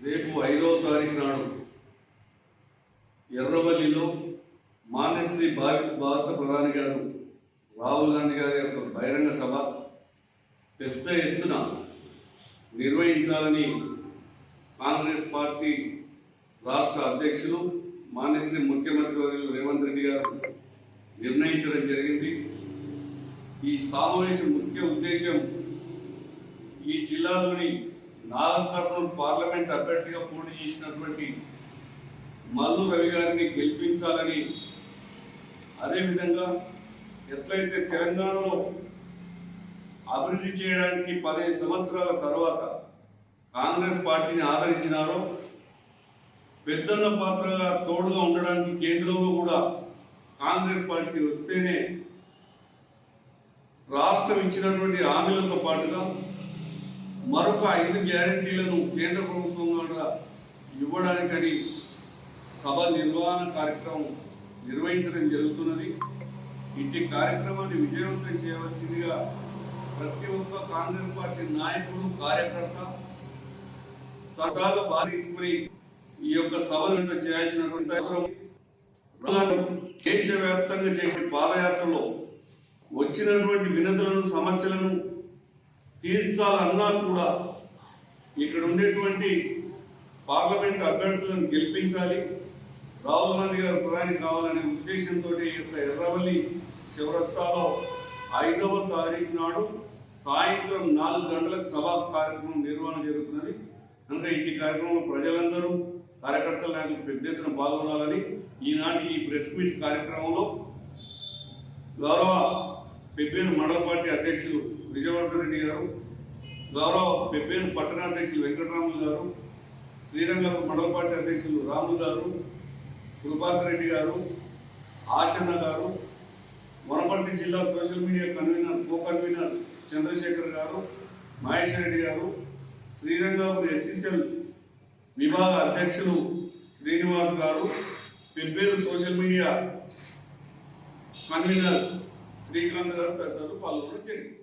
రేపు 5వ తారీఖు నాడు ఎర్రవల్లిలో మాన్యశ్రీ భారత ప్రధాని గారు రాహుల్ గాంధీ గారి యొక్క బహిరంగ సభ పెద్ద ఎత్తున నిర్వహించాలని కాంగ్రెస్ పార్టీ రాష్ట్ర అధ్యక్షులు మాన్యశ్రీ ముఖ్యమంత్రి వర్యులు రేవంత్ రెడ్డి గారు నిర్ణయించడం జరిగింది. ఈ సమావేశం ముఖ్య ఉద్దేశం ఈ జిల్లాలోని నాగర్ కర్నూలు పార్లమెంట్ అభ్యర్థిగా పోటీ చేసినటువంటి మల్లు రవి గారిని గెలిపించాలని, అదేవిధంగా ఎట్లయితే తెలంగాణలో అభివృద్ధి చేయడానికి 15 సంవత్సరాల తర్వాత కాంగ్రెస్ పార్టీని ఆదరించినారో పెద్దన్న పాత్రగా తోడుగా ఉండడానికి కేంద్రంలో కూడా కాంగ్రెస్ పార్టీ వస్తేనే రాష్ట్రం ఇచ్చినటువంటి హామీలతో పాటుగా మరొక 5 గ్యారెంటీలను కేంద్ర ప్రభుత్వం కూడా ఇవ్వడానికని సభ నిర్వహణ కార్యక్రమం నిర్వహించడం జరుగుతున్నది. ఇట్టి కార్యక్రమాన్ని విజయవంతం చేయవలసిందిగా ప్రతి ఒక్క కాంగ్రెస్ పార్టీ నాయకుడు కార్యకర్త తరగాలు బాధించుకుని ఈ యొక్క సభను చేయాల్సినటువంటి అవసరం. దేశవ్యాప్తంగా చేసే పాదయాత్రలో వచ్చినటువంటి వినతులను సమస్యలను తీర్చాలన్నా కూడా ఇక్కడ ఉండేటువంటి పార్లమెంట్ అభ్యర్థులను గెలిపించాలి, రాహుల్ గాంధీ గారు ప్రధాని కావాలనే ఉద్దేశంతో ఈ యొక్క ఎర్రవల్లి చౌరస్తాలో 5వ తారీఖు నాడు సాయంత్రం 4 గంటలకు సభా కార్యక్రమం నిర్వహణ జరుగుతున్నది. కనుక ఈ కార్యక్రమంలో ప్రజలందరూ కార్యకర్తల నాయకులు పెద్ద ఎత్తున పాల్గొనాలని ఈనాటి ఈ ప్రెస్ మీట్ కార్యక్రమంలో గౌరవ పెబ్బేరు మండల పార్టీ అధ్యక్షులు విజయవర్ధన్ రెడ్డి గారు, గౌరవ పెబ్బేరు పట్టణ అధ్యక్షులు వెంకటరాములు గారు, శ్రీరంగం మండల పార్టీ అధ్యక్షులు రాములు గారు, కృపాకర్ రెడ్డి గారు, ఆశన్న గారు, వనపర్తి జిల్లా సోషల్ మీడియా కన్వీనర్ చంద్రశేఖర్ గారు, మహేశ్వర్ రెడ్డి గారు, శ్రీరంగపురం ఎస్సీసీఎల్ విభాగ అధ్యక్షులు శ్రీనివాస్ గారు, Pebbair social media convener Srikanth గారు తదితరులు పాల్గొనడం జరిగింది.